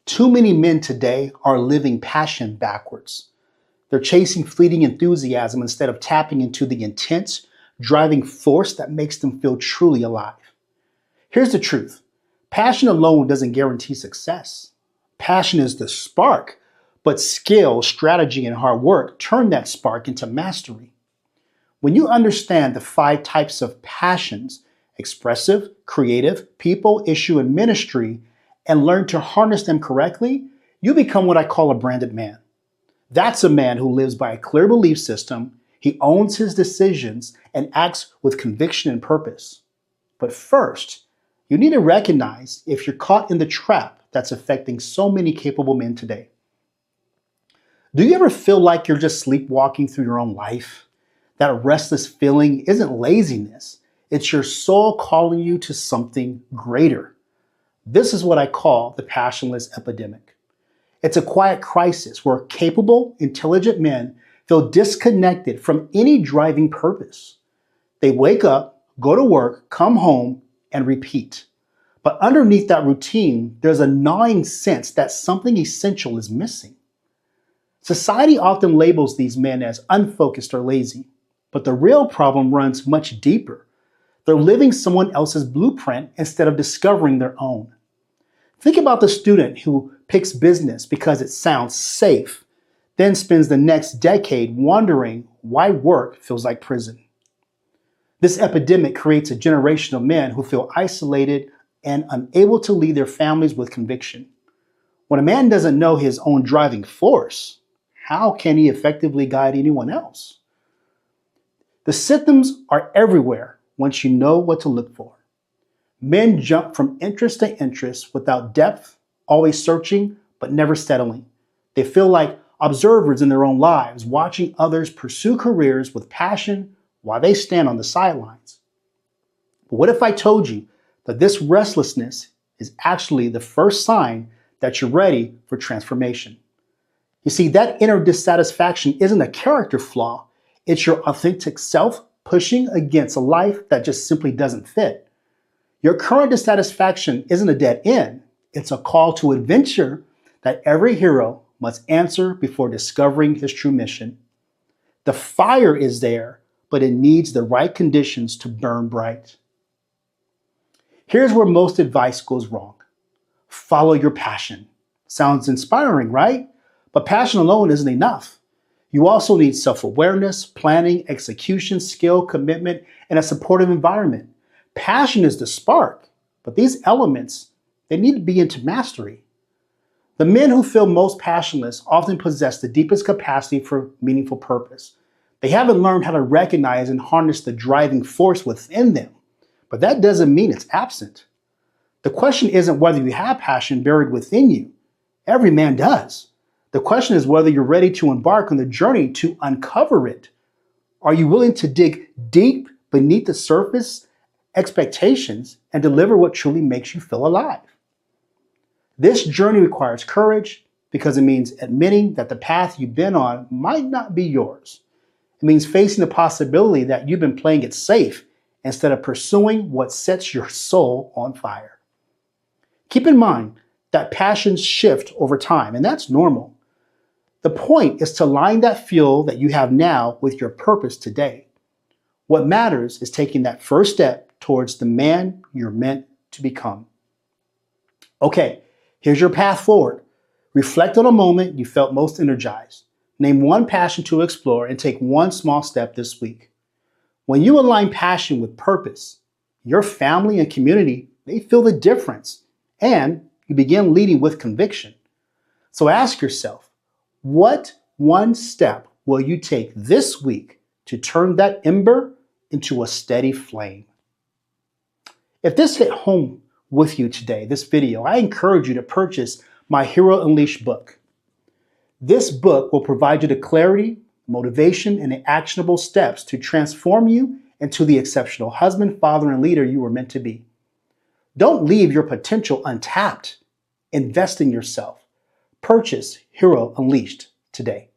Too many men today are living passion backwards. They're chasing fleeting enthusiasm instead of tapping into the intense, driving force that makes them feel truly alive. Here's the truth. Passion alone doesn't guarantee success. Passion is the spark, but skill, strategy, and hard work turn that spark into mastery. When you understand the 5 types of passions, expressive, creative, people, issue, and ministry, and learn to harness them correctly, you become what I call a branded man. That's a man who lives by a clear belief system, he owns his decisions, and acts with conviction and purpose. But first, you need to recognize if you're caught in the trap that's affecting so many capable men today. Do you ever feel like you're just sleepwalking through your own life? That restless feeling isn't laziness. It's your soul calling you to something greater. This is what I call the passionless epidemic. It's a quiet crisis where capable, intelligent men feel disconnected from any driving purpose. They wake up, go to work, come home, and repeat. But underneath that routine, there's a gnawing sense that something essential is missing. Society often labels these men as unfocused or lazy, but the real problem runs much deeper. They're living someone else's blueprint instead of discovering their own. Think about the student who picks business because it sounds safe, then spends the next decade wondering why work feels like prison. This epidemic creates a generation of men who feel isolated and unable to lead their families with conviction. When a man doesn't know his own driving force, how can he effectively guide anyone else? The symptoms are everywhere once you know what to look for. Men jump from interest to interest without depth, always searching, but never settling. They feel like observers in their own lives, watching others pursue careers with passion while they stand on the sidelines. But what if I told you that this restlessness is actually the first sign that you're ready for transformation? You see, that inner dissatisfaction isn't a character flaw. It's your authentic self pushing against a life that just simply doesn't fit. Your current dissatisfaction isn't a dead end. It's a call to adventure that every hero must answer before discovering his true mission. The fire is there, but it needs the right conditions to burn bright. Here's where most advice goes wrong. Follow your passion. Sounds inspiring, right? But passion alone isn't enough. You also need self-awareness, planning, execution, skill, commitment, and a supportive environment. Passion is the spark, but these elements, they need to be into mastery. The men who feel most passionless often possess the deepest capacity for meaningful purpose. They haven't learned how to recognize and harness the driving force within them, but that doesn't mean it's absent. The question isn't whether you have passion buried within you. Every man does. The question is whether you're ready to embark on the journey to uncover it. Are you willing to dig deep beneath the surface expectations and deliver what truly makes you feel alive? This journey requires courage because it means admitting that the path you've been on might not be yours. It means facing the possibility that you've been playing it safe instead of pursuing what sets your soul on fire. Keep in mind that passions shift over time, and that's normal. The point is to align that fuel that you have now with your purpose today. What matters is taking that first step towards the man you're meant to become. Okay, here's your path forward. Reflect on a moment you felt most energized. Name one passion to explore and take one small step this week. When you align passion with purpose, your family and community, they feel the difference and you begin leading with conviction. So ask yourself, what one step will you take this week to turn that ember into a steady flame? If this hit home with you today, this video, I encourage you to purchase my Hero Unleashed book. This book will provide you the clarity, motivation, and the actionable steps to transform you into the exceptional husband, father, and leader you were meant to be. Don't leave your potential untapped. Invest in yourself. Purchase Hero Unleashed today.